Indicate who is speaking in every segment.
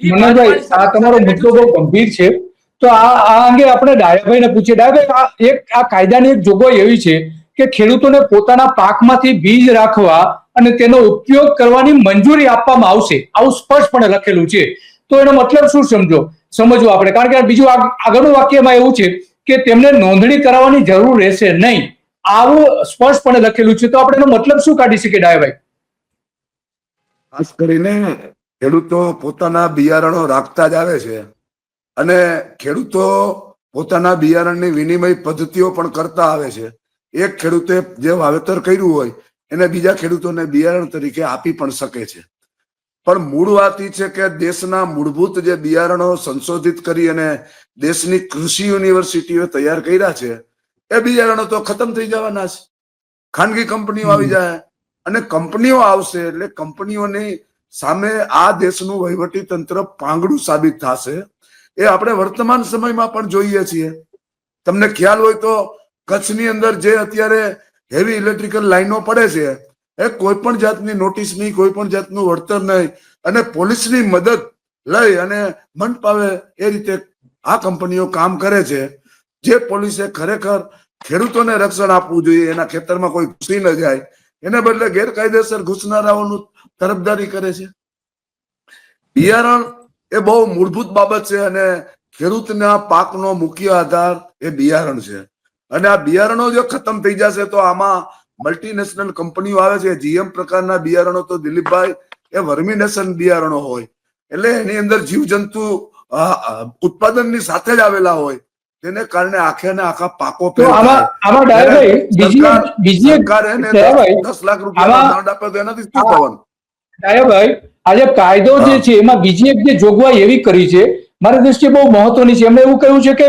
Speaker 1: મનોહરભાઈ, આ તમારો મુદ્દો બહુ ગંભીર છે. તો આ અંગે આપણે ડાયાભાઈને પૂછીએ. ડાયાભાઈ, આ કાયદાની એક જોગવાઈ એવી છે કે ખેડૂતોને પોતાના પાકમાંથી બીજ રાખવા અને તેનો ઉપયોગ કરવાની મંજૂરી આપવામાં આવશે, આવું સ્પષ્ટપણે લખેલું છે. તો એનો મતલબ શું સમજવું આપણે? કારણ કે બીજું આગળનું વાક્યમાં એવું છે કે તેમને નોંધણી કરાવવાની જરૂર રહેશે નહીં, આવું સ્પષ્ટપણે લખેલું છે. તો આપણે એનો મતલબ શું કાઢી શકીએ ડાયાભાઈ?
Speaker 2: ખાસ કરીને ખેડૂતો પોતાના બિયારણો રાખતા જ આવે છે અને ખેડૂતો પોતાના બિયારણની વિનિમય પદ્ધતિઓ પણ કરતા આવે છે. એક ખેડૂતે જે વાવેતર કર્યું હોય એને બીજા ખેડૂતોને બિયારણ તરીકે આપી પણ શકે છે. પણ મૂળ વાત એ છે કે દેશના મૂળભૂત જે બિયારણો સંશોધિત કરી અને દેશની કૃષિ યુનિવર્સિટીઓ તૈયાર કર્યા છે એ બિયારણો તો ખતમ થઈ જવાના છે. ખાનગી કંપનીઓ આવી જાય અને કંપનીઓ આવશે એટલે કંપનીઓની સામે આ દેશનું વહીવટી તંત્ર પાંગડું સાબિત થશે. એ આપણે વર્તમાન સમયમાં પણ જોઈએ છીએ. તમને ખ્યાલ હોય તો કચ્છની અંદર જે અત્યારે હેવી ઇલેક્ટ્રિકલ લાઈનો પડે છે એ કોઈ પણ જાતની નોટિસ નહીં, કોઈ પણ જાતનું વળતર નહીં અને પોલીસની મદદ લઈ અને મન પાવે એ રીતે આ કંપનીઓ કામ કરે છે. જે પોલીસે ખરેખર ખેડૂતોને રક્ષણ આપવું જોઈએ, એના ખેતરમાં કોઈ ઘૂસી ન જાય, એને બદલે ગેરકાયદેસર ઘૂસનારાઓનું તરફદારી કરે છે. બિયારણ એ બહુ મૂળભૂત બાબત છે અને ખેડૂતના પાકનો મુખ્ય આધાર એ બિયારણ છે. અને આ બિયારણો જો ખતમ થઈ જશે તો આમાં મલ્ટીનેશનલ કંપનીઓ આવે છે. જીએમ પ્રકારના બિયારણો તો દિલીપભાઈ એ વર્મિનેશન બિયારણો હોય એટલે એની અંદર જીવજંતુ ઉત્પાદનની સાથે જ આવેલા હોય, તેને કારણે આખે ને આખા પાકો ₹10 લાખ દંડ આપે તો એનાથી શું થવાનું?
Speaker 1: ડાયાભાઈ, આજે કાયદો જે છે એમાં બીજી એક જે જોગવાઈ એવી કરી છે મારી દ્રષ્ટિએ બહુ મહત્વની છે. એમણે એવું કહ્યું છે કે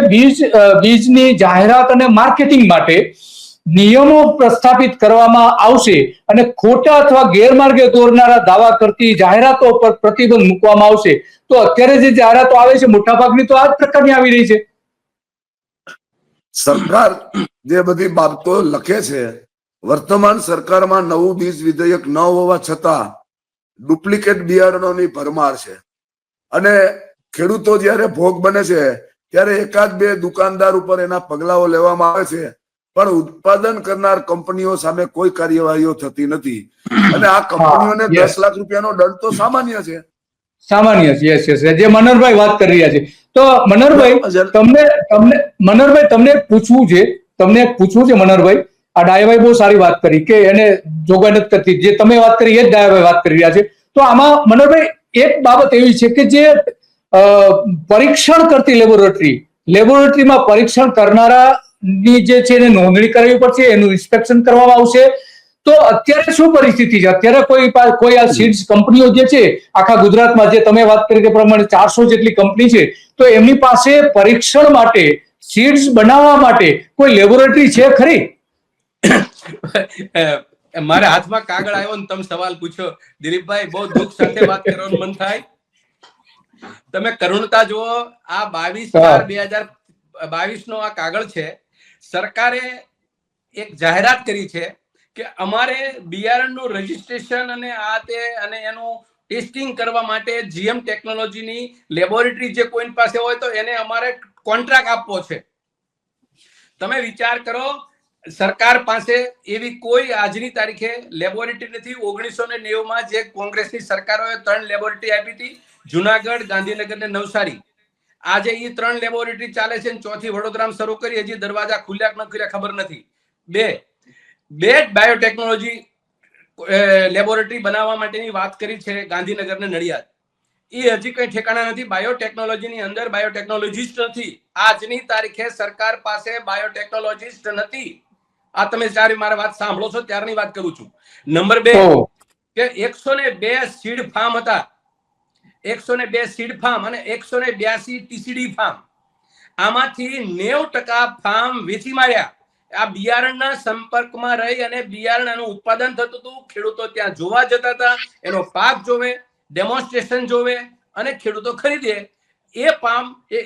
Speaker 1: બીજની જાહેરાત અને માર્કેટિંગ માટે નિયમો પ્રસ્થાપિત કરવામાં આવશે અને ખોટા અથવા ગેરમાર્ગે દોરનારા દાવા કરતી જાહેરાતો પર પ્રતિબંધ મૂકવામાં આવશે. તો અત્યારે જે જાહેરાતો આવે છે મોટાભાગની તો આ જ પ્રકારની આવી રહી છે.
Speaker 2: સરકાર જે બધી બાબતો લખે છે, વર્તમાન સરકારમાં નવું બીજ વિધેયક ન હોવા છતાં ડુપ્લિકેટ બિયારણોની ભરમાર છે અને ખેડૂતો જયારે ભોગ બને છે ત્યારે એકાદ બે દુકાનદાર ઉપર એના પગલાઓ લેવામાં આવે છે, પણ ઉત્પાદન કરનાર કંપનીઓ સામે કોઈ કાર્યવાહીઓ થતી નથી. અને આ કંપનીઓને ₹10 લાખ નો દંડ તો સામાન્ય છે.
Speaker 1: સામાન્ય છે. યસ, જે મનોહરભાઈ વાત કરી રહ્યા છે. તો મનોહરભાઈ તમને પૂછવું છે મનોહરભાઈ, આ ડાયાભાઈ બહુ સારી વાત કરી કે એને જોગવાઈ નથી કરતી. જે તમે વાત કરી એ જ ડાયાભાઈ વાત કરી રહ્યા છે. તો આમાં મનોહરભાઈ એક બાબત એવી છે કે જે પરીક્ષણ કરતી લેબોરેટરીમાં પરીક્ષણ કરનારાની જે છે એને નોંધણી કરવી પડશે, એનું ઇન્સ્પેક્શન કરવામાં આવશે. તો અત્યારે શું પરિસ્થિતિ છે? અત્યારે કોઈ આ સીડ્સ કંપનીઓ જે છે આખા ગુજરાતમાં, જે તમે વાત કરી તે પ્રમાણે 400 જેટલી કંપની છે, તો એમની પાસે પરીક્ષણ માટે સીડ્સ બનાવવા માટે કોઈ લેબોરેટરી છે ખરી?
Speaker 3: મારા હાથમાં કાગળ આવ્યો ને તમે સવાલ પૂછ્યો દિલીપભાઈ, બહુ દુઃખ સાથે વાત કરવાનું મન થાય. તમે કરુણતા જુઓ, આ 22/4/2022 નો આ કાગળ છે. સરકારે એક જાહેરાત કરી છે કે અમારે બિયારણનું રજીસ્ટ્રેશન અને એનું ટેસ્ટિંગ કરવા માટે જીએમ ટેકનોલોજીની લેબોરેટરી જે કોઈ પાસે હોય તો એને અમારે કોન્ટ્રાક્ટ આપવો છે. તમે વિચાર કરો, સરકાર પાસે એવી કોઈ આજની તારીખે લેબોરેટરી નથી. 1990માં જે કોંગ્રેસની સરકારોએ 3 લેબોરેટરી આપી હતી, જુનાગઢ, ગાંધીનગર ને નવસારી. આજે એ 3 લેબોરેટરી ચાલે છે અને ચોથી વડોદરામાં શરૂ કરી, હજી દરવાજા ખુલ્યા કે ન ખુલ્યા ખબર નથી. બે બાયોટેકનોલોજી લેબોરેટરી બનાવવા માટેની વાત કરી છે ગાંધીનગર ને નડિયાદ. એ હજી કઈ ઠેકાણા નથી. બાયોટેકનોલોજીની અંદર બાયોટેકનોલોજીસ્ટ નથી. આજની તારીખે સરકાર પાસે બાયોટેકનોલોજીસ્ટ નથી. આ તમે જ્યારે મારી વાત સાંભળો છો ત્યારની વાત કરું છું. નંબર 2 કે 102 સીડ ફાર્મ હતા, 102 સીડ ફાર્મ અને 182 ટીસીડી ફાર્મ. આમાંથી 90% ફાર્મ વેચી માર્યા. આ બિયારણના સંપર્કમાં રહી અને બિયારણનું ઉત્પાદન થતું હતું. ખેડૂતો ત્યાં જોવા જતા હતા, એનો પાક જોવે, ડેમોન્સ્ટ્રેશન જોવે અને ખેડૂતો ખરીદે. એ ફાર્મ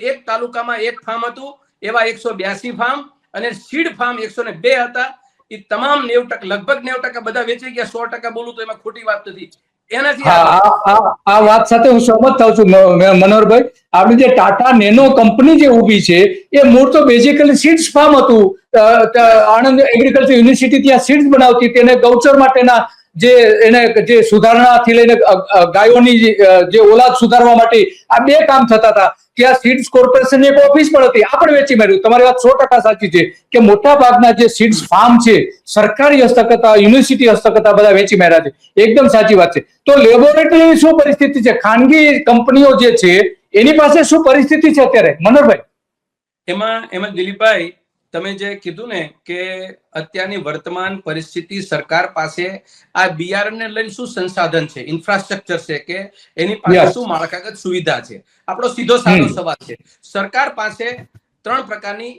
Speaker 3: એક તાલુકામાં એક ફાર્મ હતું. એવા 182 ફાર્મ અને સીડ ફાર્મ 102 હતા. એ તમામ 90%, લગભગ 90% બધા વેચાઈ ગયા. 100% બોલું તો એમાં ખોટી વાત નથી. એનાથી
Speaker 1: હા,
Speaker 3: આગળ
Speaker 1: આ વાત સાથે હું સહમત થાઉં છું મનોહરભાઈ. આપણી જે ટાટા નેનો કંપની જે ઊભી છે એ મૂળ તો બેઝિકલી સીડ્સ ફાર્મ હતું. આણંદ એગ્રીકલ્ચર યુનિવર્સિટી ત્યાં સીડ્સ બનાવતી હતી અને ગૌચર માટેના જે સુધારણાથી લઈને ગાયોની જે ઓલાદ સુધારવા માટે આ બે કામ થતા હતા. ત્યાં સીડ્સ કોર્પોરેશનની એક ઓફિસ પણ હતી. આ પણ વેચી માર્યું. તમારી વાત 100% સાચી છે કે મોટા ભાગના જે સીડ્સ ફાર્મ છે સરકારી હસ્તક હતા, યુનિવર્સિટી હસ્તક હતા, બધા વેચી માર્યા છે. એકદમ સાચી વાત છે. તો લેબોરેટરીની શું પરિસ્થિતિ છે? ખાનગી કંપનીઓ જે છે એની પાસે શું પરિસ્થિતિ છે અત્યારે, મનોહરભાઈ?
Speaker 3: એમાં દિલીપભાઈ, તમે જે કીધું ને કે અત્યારની વર્તમાન પરિસ્થિતિ, સરકાર પાસે આ બિયારણને લઈને શું સંસાધન છે, ઇન્ફ્રાસ્ટ્રક્ચર છે, કે એની પાસે શું માળખાગત સુવિધા છે? આપણો સીધો સાદો સવાલ છે. સરકાર પાસે 3 પ્રકારની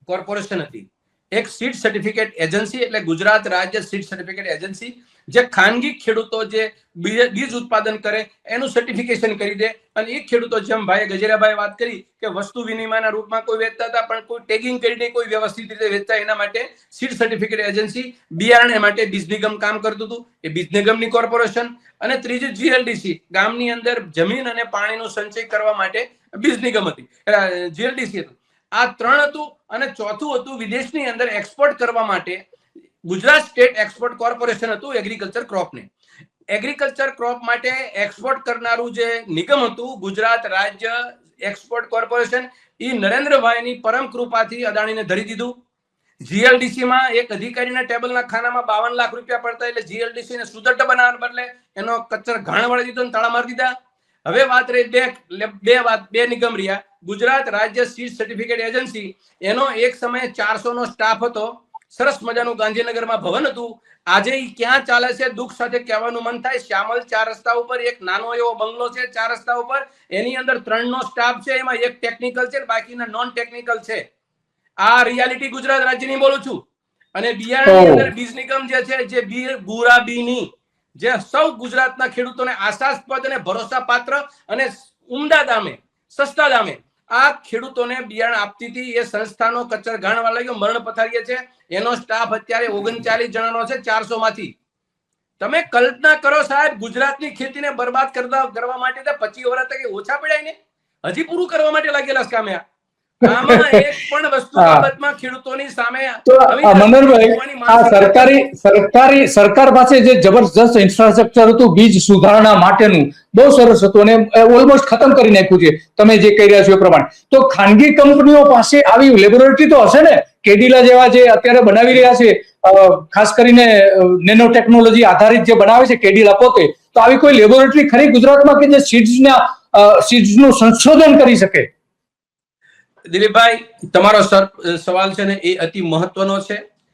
Speaker 3: કોર્પોરેશન હતી. એક સીડ સર્ટિફિકેટ એજન્સી, એટલે ગુજરાત રાજ્ય સીડ સર્ટિફિકેટ એજન્સી, જે ખાનગી ખેડૂતો જે બીજ ઉત્પાદન કરે એનું સર્ટિફિકેશન કરી દે. અને એ ખેડૂતો, જેમ ભાઈ ગજેરાભાઈ વાત કરી કે વસ્તુ વિનિમયના રૂપમાં કોઈ વેચતા હતા પણ કોઈ ટેગિંગ કરીને કોઈ વ્યવસ્થિત રીતે વેચતા, એના માટે સીડ સર્ટિફિકેટ એજન્સી, બિયારણ માટે બીજ નિગમ કામ કરતું હતું, એ બીજ નિગમની કોર્પોરેશન. અને ત્રીજી જીએલડીસી, ગામની અંદર જમીન અને પાણીનો સંચય કરવા માટે બીજ નિગમ હતી, જીએલડીસી હતું. આ 3 હતું. અને ચોથું હતું વિદેશની અંદર એક્સપોર્ટ કરવા માટે ગુજરાત સ્ટેટ એક્સપોર્ટ કોર્પોરેશન હતું, એગ્રીકલ્ચર ક્રોપને. એગ્રીકલ્ચર ક્રોપ માટે એક્સપોર્ટ કરનારું જે નિગમ હતું ગુજરાત રાજ્ય એક્સપોર્ટ કોર્પોરેશન, એ નરેન્દ્રભાઈની પરમ કૃપાથી અદાણીને ધરી દીધું. જીએલડીસી માં એક અધિકારીના ટેબલના ખાનામાં 52 લાખ રૂપિયા પડતા, એટલે જીએલડીસી ને સુદૃઢ બનાવવાને બદલે એનો કચ્ચર ઘાણ વળી દીધો અને તાળા મારી દીધા. હવે વાત રહી બે નિગમ રહ્યા. ગુજરાત રાજ્ય સીડ સર્ટિફિકેટ એજન્સી, એનો એક સમયે 400 નો સ્ટાફ હતો. સરસ મજાનું ગાંધીનગરમાં ભવન હતું. આજે ક્યાં ચાલે છે, દુઃખ સાથે કહેવાનું મન થાય. શ્યામલ 4 રસ્તા ઉપર એક નાનો એવો બંગલો છે, 4 રસ્તા ઉપર. એની અંદર 3 નો સ્ટાફ છે, એમાં એક ટેકનિકલ છે, બાકીના નોન ટેકનિકલ છે. આ રિયાલિટી ગુજરાત રાજ્યની બોલું છું. અને બિયારણની અંદર બીજ નિગમ જે છે, જે બુરા બીની, જે સૌ ગુજરાતના ખેડૂતોને આશાસ્પદ અને ભરોસાપાત્ર અને ઉમદા દામે, સસ્તા દામે આ ખેડૂતોને બિયારણ આપતી હતી. એ સંસ્થાનો કચ્ચર ઘાણ વાળા મરણ પથારીએ છે. એનો સ્ટાફ અત્યારે 39 જણાનો છે 400 માંથી. તમે કલ્પના કરો સાહેબ, ગુજરાતની ખેતીને બરબાદ કરવા માટે 25 વર્ષ ઓછા પડ્યા ને, હજી પૂરું કરવા માટે લાગેલા કામે. આમાં એક પણ વસ્તુ બાબતમાં ખેડૂતોની સામે
Speaker 1: તો મનોહરભાઈ, આ સરકાર પાસે જે જબરજસ્ત ઇન્ફ્રાસ્ટ્રક્ચર હતું બીજ સુધારણા માટેનું, બહુ સરસ હતું અને ઓલમોસ્ટ ખતમ કરી નાખ્યું છે તમે જે કહી રહ્યા છો એ પ્રમાણે. તો ખાનગી કંપનીઓ પાસે આવી લેબોરેટરી તો હશે ને? કેડિલા જેવા જે અત્યારે બનાવી રહ્યા છે, ખાસ કરીને નેનો ટેકનોલોજી આધારિત જે બનાવે છે કેડિલા પોતે, તો આવી કોઈ લેબોરેટરી ખરી ગુજરાતમાં કે જે સીડ્સનું સંશોધન કરી શકે?
Speaker 3: દિલીપભાઈ, તમારો સવાલ છે ને એ અતિ મહત્વનો છે.